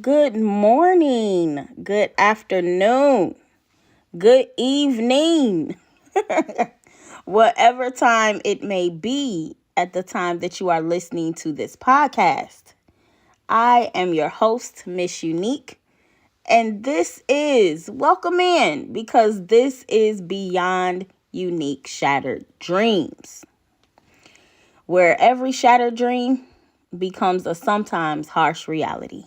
Good morning, good afternoon, good evening, whatever time it may be at the time that you are listening to this podcast. I am your host, Miss Unique, and this is welcome in because this is Beyond Unique Shattered Dreams, where every shattered dream becomes a sometimes harsh reality.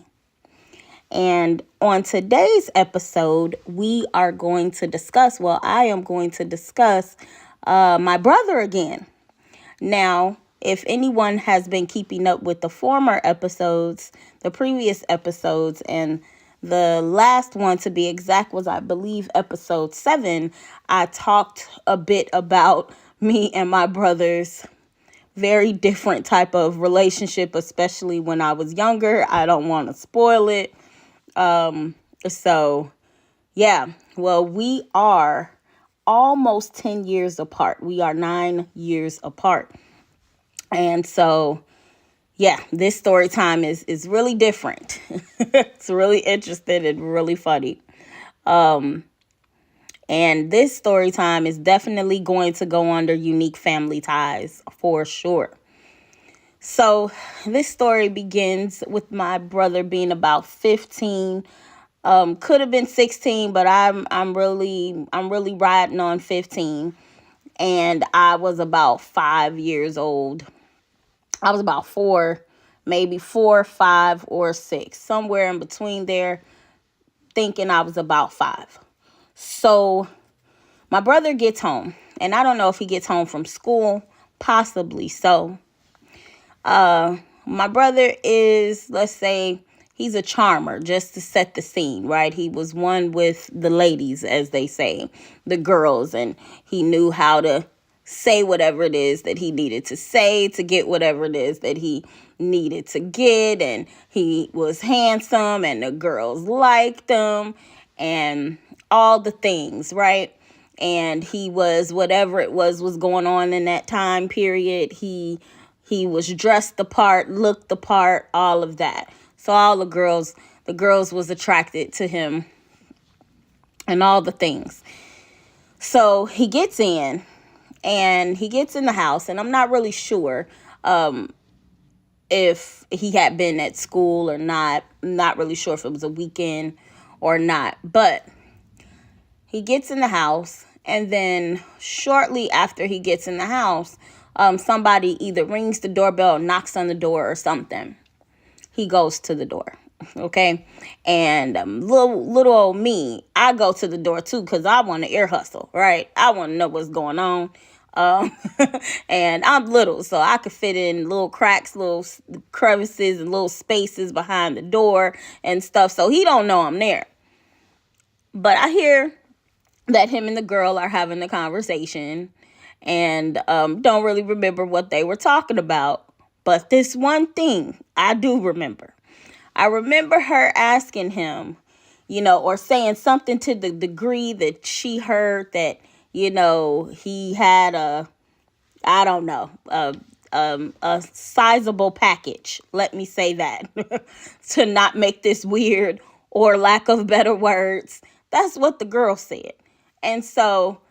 And on today's episode, I am going to discuss my brother again. Now, if anyone has been keeping up with the previous episodes, and the last one to be exact was, I believe, episode 7, I talked a bit about me and my brother's very different type of relationship, especially when I was younger. I don't want to spoil it. So yeah, well, we are almost 10 years apart. We are 9 years apart. And so, yeah, this story time is really different. It's really interesting and really funny. And this story time is definitely going to go under unique family ties for sure. So this story begins with my brother being about 15. Could have been 16, but I'm really riding on 15. And I was about 5 years old. I was about four, maybe 4, 5, or 6, somewhere in between there, thinking I was about 5. So my brother gets home, and I don't know if he gets home from school, possibly so. My brother is, let's say, he's a charmer, just to set the scene, right? He was one with the ladies, as they say, the girls, and he knew how to say whatever it is that he needed to say to get whatever it is that he needed to get. And he was handsome, and the girls liked him, and all the things, right? And he was, whatever it was going on in that time period, he was dressed the part, looked the part, all of that. So all the girls was attracted to him and all the things. So he gets in, and he gets in the house, and I'm not really sure if he had been at school or not. I'm not really sure if it was a weekend or not. But he gets in the house, and then shortly after he gets in the house, somebody either rings the doorbell, knocks on the door, or something. He goes to the door, okay? And little old me, I go to the door too, because I want to ear hustle, right? I want to know what's going on. Um, and I'm little, so I could fit in little cracks, little crevices, and little spaces behind the door and stuff. So he don't know I'm there. But I hear that him and the girl are having a conversation, and don't really remember what they were talking about. But this one thing I do remember. I remember her asking him, or saying something to the degree that she heard that, he had I don't know, a sizable package. Let me say that to not make this weird, or lack of better words. That's what the girl said. And so,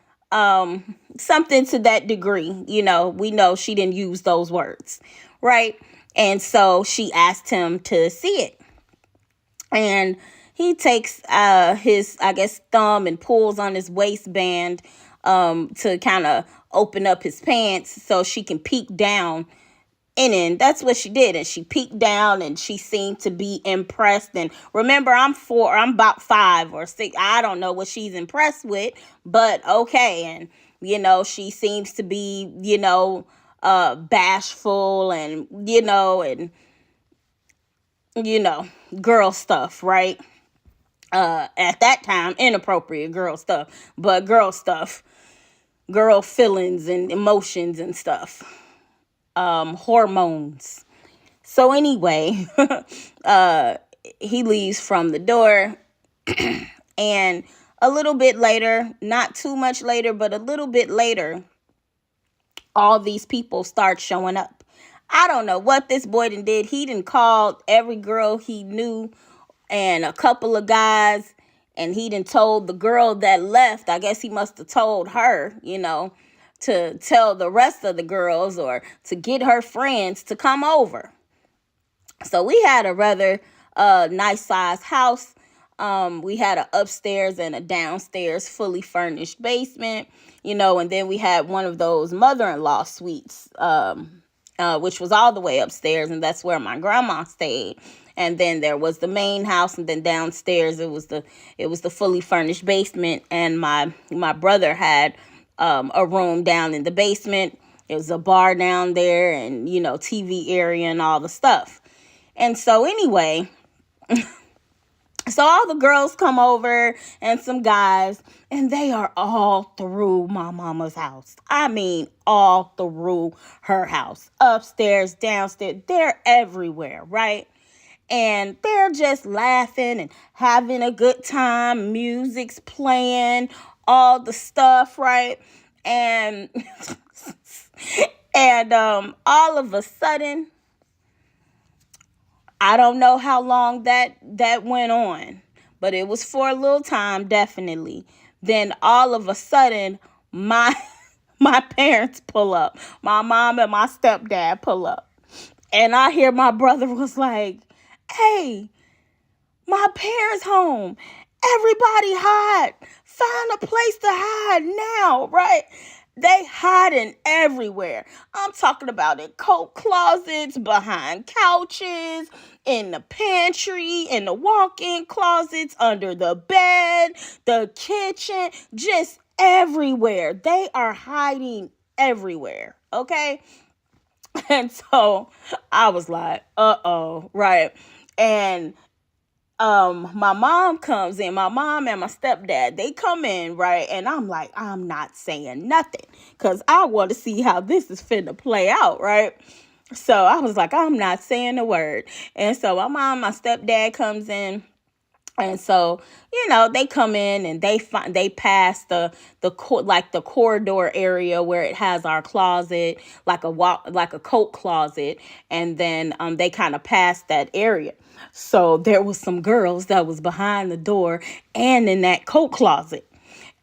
something to that degree, we know she didn't use those words, right? And so she asked him to see it. And he takes his, I guess, thumb and pulls on his waistband to kind of open up his pants so she can peek down. And then that's what she did. And she peeked down, and she seemed to be impressed. And remember, I'm about 5 or 6. I don't know what she's impressed with, but okay. And, she seems to be, bashful, and, girl stuff, right? At that time, inappropriate girl stuff, but girl stuff, girl feelings and emotions and stuff, hormones. So anyway, he leaves from the door, and a little bit later, not too much later, but a little bit later, all these people start showing up. I don't know what this boy done did. He done called every girl he knew, and a couple of guys, and he done told the girl that left, I guess he must have told her, to tell the rest of the girls or to get her friends to come over. So we had a rather nice sized house. We had an upstairs and a downstairs fully furnished basement, and then we had one of those mother-in-law suites, which was all the way upstairs, and that's where my grandma stayed. And then there was the main house, and then downstairs it was the fully furnished basement, and my brother had a room down in the basement. It was a bar down there, and TV area and all the stuff. And so anyway, so all the girls come over and some guys, and they are all through my mama's house. I mean, all through her house. Upstairs, downstairs, they're everywhere, right? And they're just laughing and having a good time. Music's playing, all the stuff, right? And and all of a sudden, I don't know how long that went on, but it was for a little time, definitely. Then all of a sudden, my my parents pull up. My mom and my stepdad pull up. And I hear my brother was like, "Hey, my parents home. Everybody hide. Find a place to hide now," right? They hiding everywhere. I'm talking about in coat closets, behind couches, in the pantry, in the walk-in closets, under the bed, the kitchen, just everywhere. They are hiding everywhere, okay? And so I was like, uh-oh, right? And my mom comes in, my mom and my stepdad, they come in, right? And I'm like, I'm not saying nothing because I want to see how this is finna play out, right? So I was like, I'm not saying a word. And so my stepdad comes in. And so, they come in and they pass the corridor area where it has our closet, like a coat closet, and then they kind of pass that area. So there was some girls that was behind the door and in that coat closet.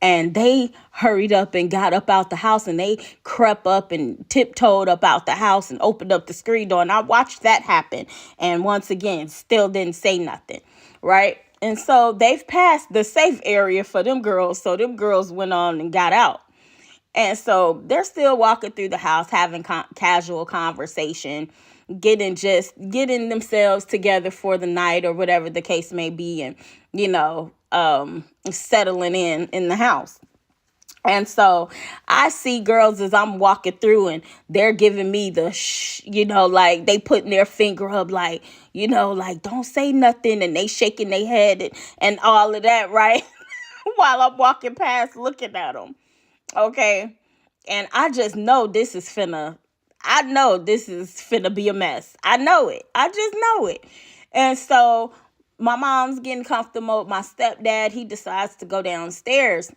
And they hurried up and got up out the house, and they crept up and tiptoed up out the house and opened up the screen door. And I watched that happen. And once again, still didn't say nothing, right? And so they've passed the safe area for them girls. So them girls went on and got out. And so they're still walking through the house, having casual conversation, getting themselves together for the night or whatever the case may be. And, settling in the house. And so I see girls as I'm walking through, and they're giving me the like they putting their finger up, like, like don't say nothing, and they shaking their head and all of that, right? While I'm walking past looking at them. Okay. And I just know this is finna be a mess. I know it. I just know it. And so my mom's getting comfortable. My stepdad, he decides to go downstairs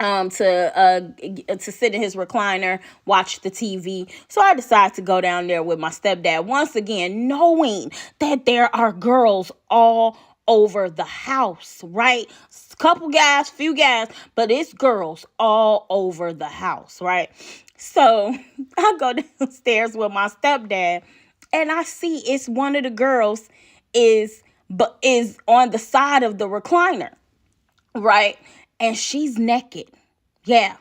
to sit in his recliner, watch the TV. So I decided to go down there with my stepdad once again, knowing that there are girls all over the house, right? Couple guys, few guys, but it's girls all over the house, right? So I go downstairs with my stepdad, and I see it's one of the girls is on the side of the recliner, right? And she's naked. Yeah.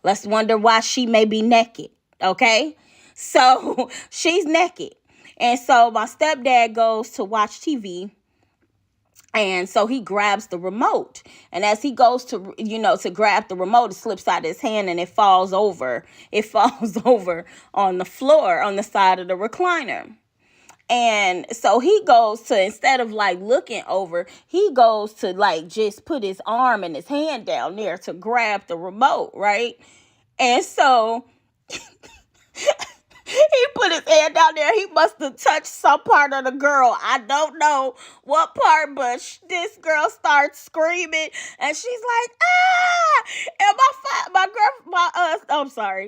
Let's wonder why she may be naked. Okay. So she's naked. And so my stepdad goes to watch TV. And so he grabs the remote. And as he goes to grab the remote, it slips out of his hand and it falls over. It falls over on the floor on the side of the recliner. And so he goes to, instead of like looking over, he goes to like just put his arm and his hand down there to grab the remote, right? And so he put his hand down there. He must have touched some part of the girl. I don't know what part, but this girl starts screaming, and she's like, "Ah!" And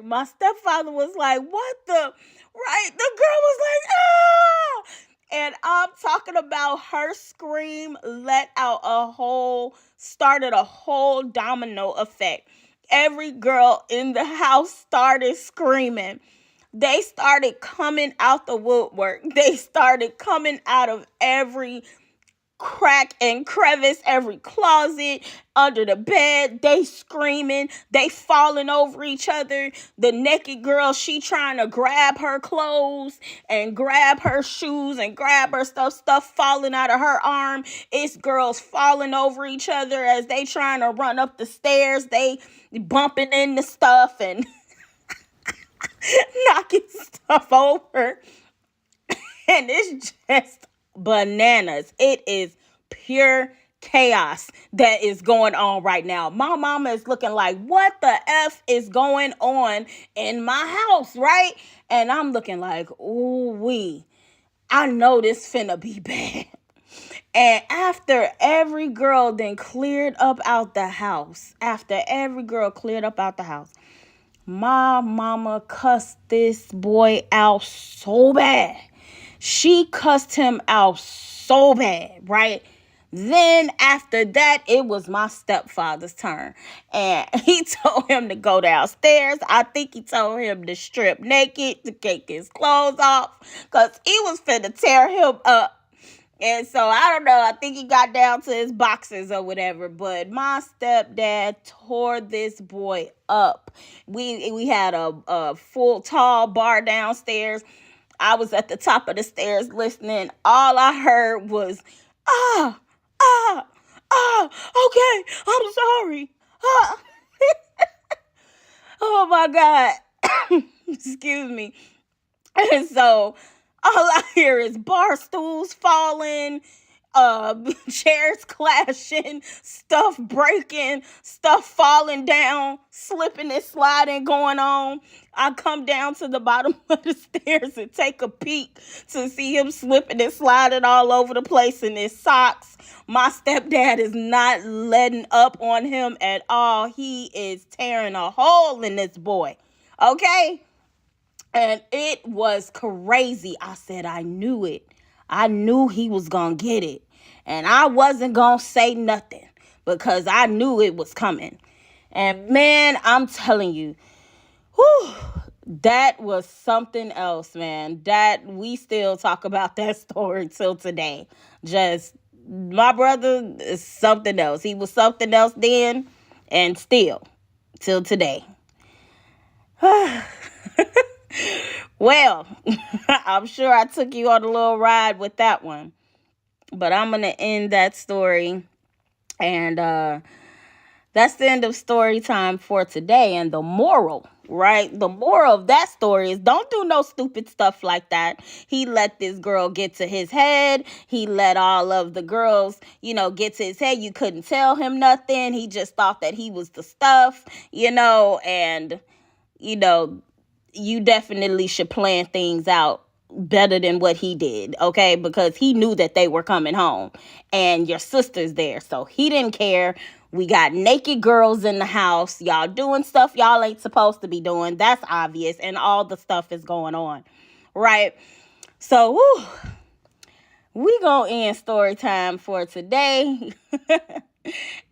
my stepfather was like, "What the?" Right? The girl was like, "Ah!" And I'm talking about her scream started a whole domino effect. Every girl in the house started screaming. They started coming out the woodwork. They started coming out of every crack and crevice, every closet, under the bed. They screaming, they falling over each other. The naked girl, she trying to grab her clothes and grab her shoes and grab her stuff falling out of her arm. It's girls falling over each other as they trying to run up the stairs. They bumping into stuff and knocking stuff over. And it's just bananas. It is pure chaos that is going on right now. My mama is looking like, what the F is going on in my house, right? And I'm looking like, ooh, I know this finna be bad. And after every girl then cleared up out the house, my mama cussed this boy out so bad. She cussed him out so bad, right? Then after that, it was my stepfather's turn. And he told him to go downstairs. I think he told him to strip naked, to take his clothes off, because he was finna tear him up. And so, I don't know, I think he got down to his boxers or whatever, but my stepdad tore this boy up. We had a full tall bar downstairs. I was at the top of the stairs listening. All I heard was, ah, okay, I'm sorry. Ah. Oh my God. Excuse me. And so all I hear is bar stools falling, chairs clashing, stuff breaking, stuff falling down, slipping and sliding going on. I come down to the bottom of the stairs and take a peek to see him slipping and sliding all over the place in his socks. My stepdad is not letting up on him at all. He is tearing a hole in this boy. Okay? And it was crazy. I said, I knew it. I knew he was going to get it. And I wasn't going to say nothing because I knew it was coming. And man, I'm telling you, whew, that was something else, man. That we still talk about that story till today. Just, my brother is something else. He was something else then and still till today. Well, I'm sure I took you on a little ride with that one. But I'm going to end that story. And that's the end of story time for today. And the moral, right? The moral of that story is don't do no stupid stuff like that. He let this girl get to his head. He let all of the girls, get to his head. You couldn't tell him nothing. He just thought that he was the stuff, and, you definitely should plan things out better than what he did, okay? Because he knew that they were coming home and your sister's there. So he didn't care. We got naked girls in the house. Y'all doing stuff y'all ain't supposed to be doing. That's obvious. And all the stuff is going on, right? So, we gonna end story time for today.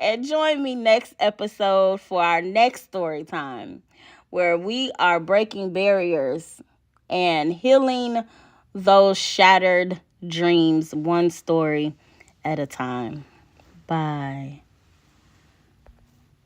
And join me next episode for our next story time, where we are breaking barriers and healing those shattered dreams one story at a time. Bye.